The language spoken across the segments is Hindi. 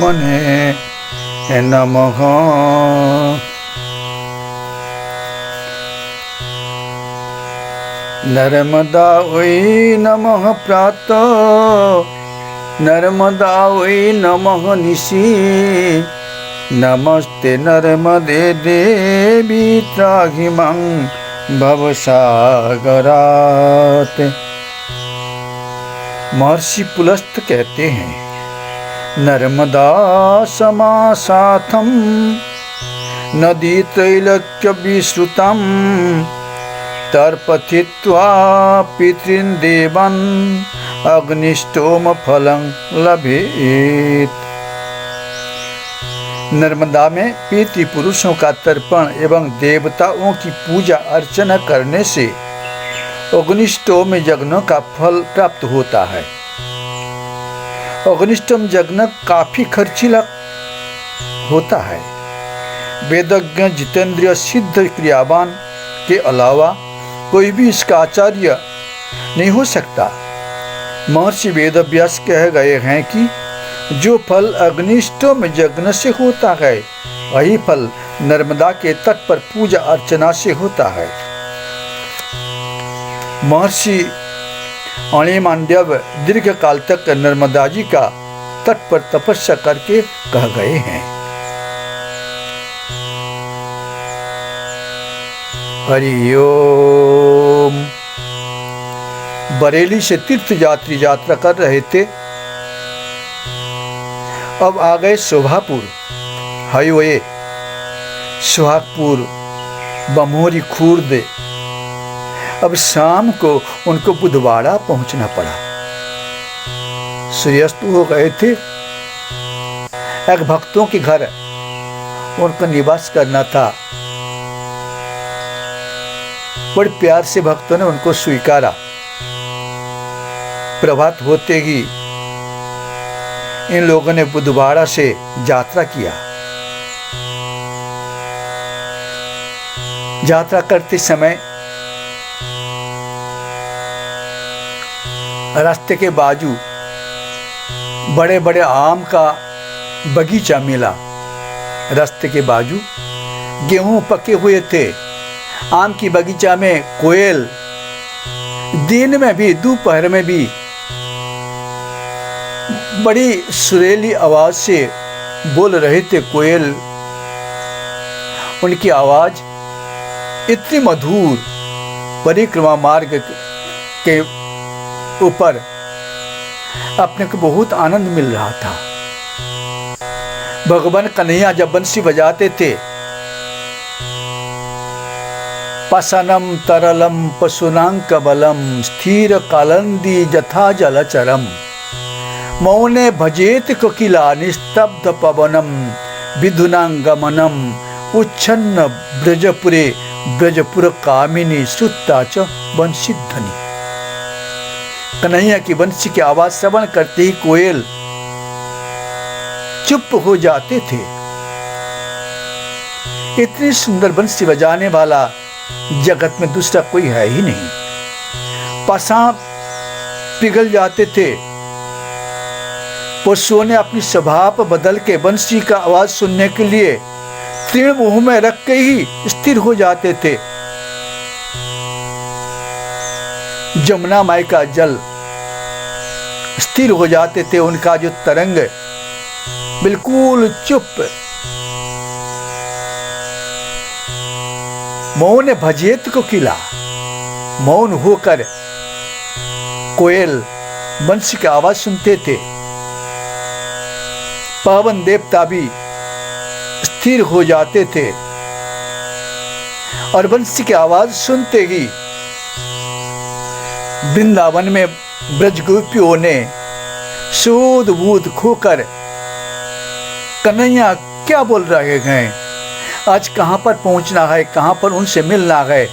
यमुने नमः। नर्मदायै नमः प्रातः, नर्मदायै नमः निशि। नमस्ते नर्मदे देवी त्राहि मां भवसागरात्। महर्षि पुलस्त कहते हैं, नर्मदा समासाथम नदी त्रैलोक्य विश्रुतम तर्पथित्वा पितॄन् देवान् अग्निष्टोम फलं लभेत। नर्मदा में पितृ पुरुषों का तर्पण एवं देवताओं की पूजा अर्चना करने से अग्निष्टोम यज्ञ का फल प्राप्त होता है। अग्निष्टोम यज्ञ काफी खर्चीला होता है। वेदज्ञ जितेंद्रिय सिद्ध क्रियावान के अलावा कोई भी इसका आचार्य नहीं हो सकता। महर्षि वेदव्यास कह गए हैं कि जो फल अग्निष्टोम यज्ञ से होता है, वही फल नर्मदा के तट पर पूजा अर्चना से होता है। महर्षि अणिमांडव दीर्घ काल तक नर्मदा जी का तट पर तपस्या करके कह गए हैं। हरि ओम। बरेली से तीर्थ यात्री यात्रा कर रहे थे। अब आ गए शोभापुर हाईवे, सुहागपुर, बमोरी, खुर्द। अब शाम को उनको बुधवाड़ा पहुंचना पड़ा। सूर्यास्त हो गए थे। एक भक्तों के घर उनको निवास करना था। बड़े प्यार से भक्तों ने उनको स्वीकारा। प्रभात होते ही इन लोगों ने बुधवाड़ा से यात्रा किया। यात्रा करते समय रास्ते के बाजू बड़े बड़े आम का बगीचा मिला। रास्ते के बाजू गेहूं पके हुए थे। आम की बगीचा में कोयल दिन में भी दोपहर में भी बड़ी सुरीली आवाज से बोल रहे थे। कोयल, उनकी आवाज इतनी मधुर, परिक्रमा मार्ग के ऊपर अपने को बहुत आनंद मिल रहा था। भगवान कन्हैया जब बंसी बजाते थे, पसनम तरलम पशुनां कबलम स्थिर कालंदी जथा जलचरम मौने भजेत कोकिला निस्तब्ध पवनम विधुनांगमनम उच्छन्न ब्रजपुरे ब्रजपुर कामिनी श्रुता च बंसी ध्वनि। कन्हैया की बंसी की आवाज श्रवण करते ही कोयल चुप हो जाते थे। इतनी सुंदर बंसी बजाने वाला जगत में दूसरा कोई है ही नहीं। पासा पिघल जाते थे। पशुओं ने अपनी स्वभाव बदल के बंसी का आवाज सुनने के लिए तीर्ण मुंह में रख के ही स्थिर हो जाते थे। जमुना माई का जल स्थिर हो जाते थे। उनका जो तरंग बिल्कुल चुप। मौन भजेत को किला, मौन होकर कोयल बंसी की आवाज सुनते थे। पावन देवता भी स्थिर हो जाते थे और बंसी की आवाज सुनते ही वृंदावन में ब्रजगोपियों ने सूद बूद खोकर कन्हैया क्या बोल रहे हैं, आज कहां पर पहुंचना है, कहां पर उनसे मिलना है,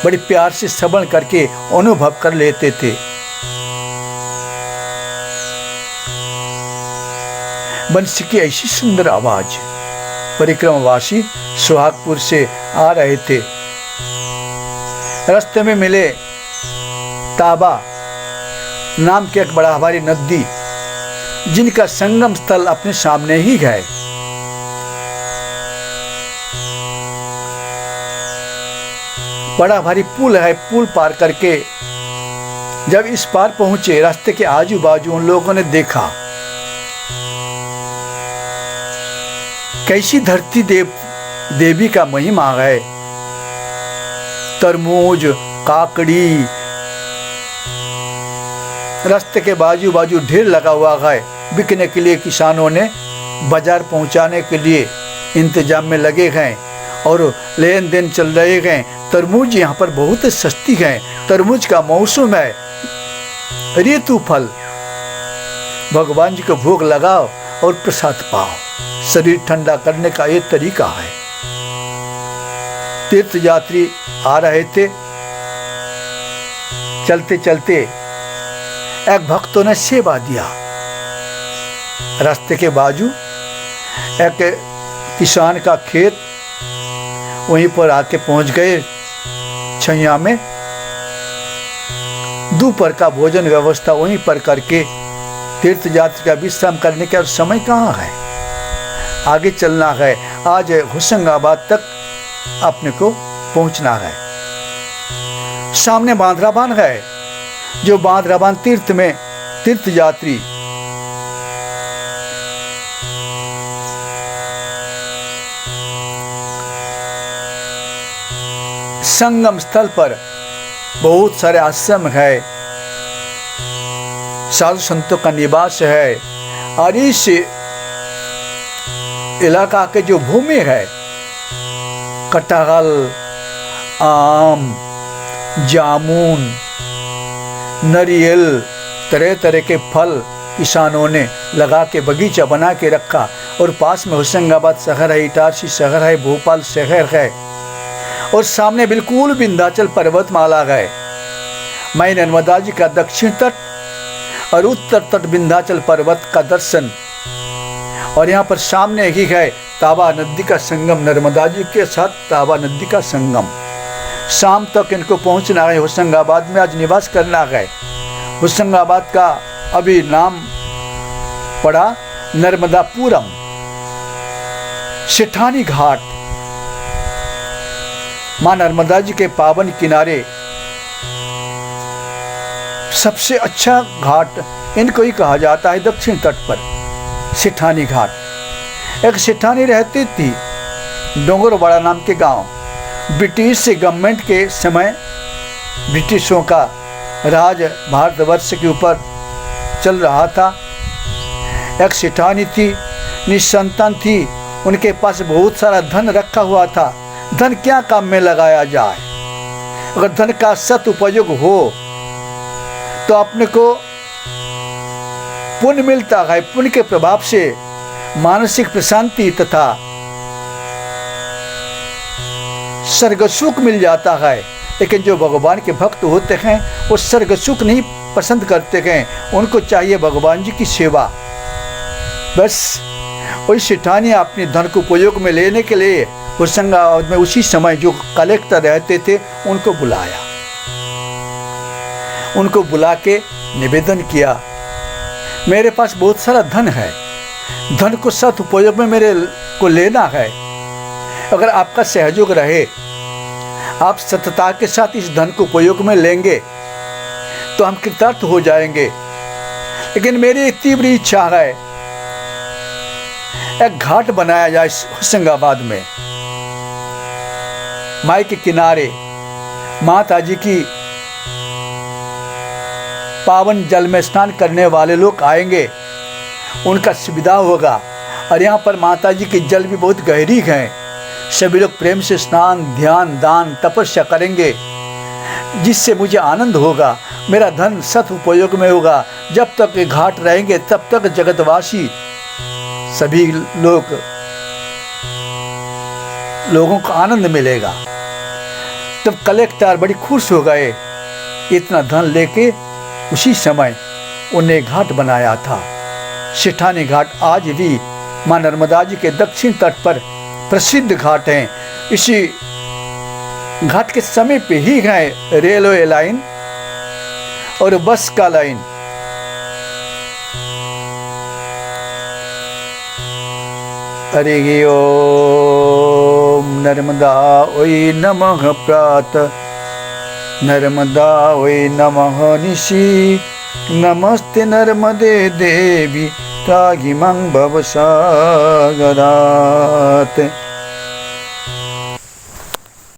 बड़े प्यार से श्रवण करके अनुभव कर लेते थे। बंसी की ऐसी सुंदर आवाज। परिक्रमवासी सुहागपुर से आ रहे थे। रास्ते में मिले ताबा नाम की एक बड़ा हमारी नदी। जिनका संगम स्थल अपने सामने ही है। बड़ा भारी पुल है। पुल पार करके जब इस पार पहुंचे, रास्ते के आजू बाजू उन लोगों ने देखा कैसी धरती देवी का महिमा है। तरबूज, काकड़ी रास्ते के बाजू बाजू ढेर लगा हुआ है। बिकने के लिए किसानों ने बाजार पहुंचाने के लिए इंतजाम में लगे हैं और लेन देन चल रहे हैं। तरबूज यहाँ पर बहुत सस्ती है। तरबूज का मौसम है। ऋतु फल भगवान जी को भोग लगाओ और प्रसाद पाओ। शरीर ठंडा करने का ये तरीका है। तीर्थ यात्री आ रहे थे। चलते चलते एक भक्तों ने सेवा दिया। रास्ते के बाजू एक किसान का खेत, वहीं पर आके पहुंच गए। छैया में दोपहर का भोजन व्यवस्था वहीं पर करके तीर्थ यात्री का विश्राम करने का समय कहाँ है, आगे चलना है। आज होशंगाबाद तक अपने को पहुंचना है। सामने बांद्राबान है। जो बांद्राबान तीर्थ में तीर्थ यात्री संगम स्थल पर बहुत सारे आश्रम है, साधु संतों का निवास है। और इस इलाका के जो भूमि है, कटहल, आम, जामुन, नारियल, तरह तरह के फल किसानों ने लगा के बगीचा बना के रखा। और पास में होशंगाबाद शहर है, इटारसी शहर है, भोपाल शहर है और सामने बिल्कुल विंध्याचल पर्वतमाला है। माई नर्मदा जी का दक्षिण तट और उत्तर तट विंध्याचल पर्वत का दर्शन। और यहाँ पर सामने ही है ताबा नदी का संगम, नर्मदा जी के साथ ताबा नदी का संगम। शाम तक इनको पहुंचना है। होशंगाबाद में आज निवास करना है। होशंगाबाद का अभी नाम पड़ा नर्मदापुरम। सेठानी घाट, मां नर्मदा जी के पावन किनारे सबसे अच्छा घाट इनको ही कहा जाता है। दक्षिण तट पर सेठानी घाट। एक सेठानी रहती थी डोंगरवाड़ा नाम के गांव। ब्रिटिश गवर्नमेंट के समय ब्रिटिशों का राज भारतवर्ष के ऊपर चल रहा था। एक सेठानी थी, निसंतान थी। उनके पास बहुत सारा धन रखा हुआ था। धन क्या काम में लगाया जाए? अगर धन का सदुपयोग हो तो अपने को पुण्य मिलता है। पुण्य के प्रभाव से मानसिक प्रशांति तथा स्वर्ग सुख मिल जाता है। लेकिन जो भगवान के भक्त होते हैं वो स्वर्ग सुख नहीं पसंद करते हैं। उनको चाहिए भगवान जी की सेवा। बस वही सेठानी अपने धन को उपयोग में लेने के लिए होशंगाबाद में उसी समय जो कलेक्टर रहते थे उनको बुलाया। उनको बुला के निवेदन किया, मेरे पास बहुत सारा धन है, धन को सदुपयोग में मेरे को लेना है। अगर आपका सहयोग रहे, आप सतता के साथ इस धन को उपयोग में लेंगे तो हम कृतार्थ हो जाएंगे। लेकिन मेरी एक तीव्र इच्छा है, एक घाट बनाया जाए होशंगाबाद में। माई के किनारे माता जी की पावन जल में स्नान करने वाले लोग आएंगे, उनका सुविधा होगा। और यहाँ पर माता जी की जल भी बहुत गहरी है। सभी लोग प्रेम से स्नान, ध्यान, दान, तपस्या करेंगे, जिससे मुझे आनंद होगा। मेरा धन सदुपयोग में होगा। जब तक ये घाट रहेंगे तब तक जगतवासी सभी लोगों को आनंद मिलेगा। तब कलेक्टर बड़ी खुश हो गए। इतना धन लेके उसी समय उन्हें घाट बनाया था। सेठानी घाट आज भी मां नर्मदा जी के दक्षिण तट पर प्रसिद्ध घाट हैं। इसी घाट के समीप ही है रेलवे लाइन और बस का लाइन। हरि ओम नर्मदा वै नमः प्रातः, नर्मदा वै नमः निशि, नमस्ते नर्मदे देवी त्राहि मां भवसागरात्।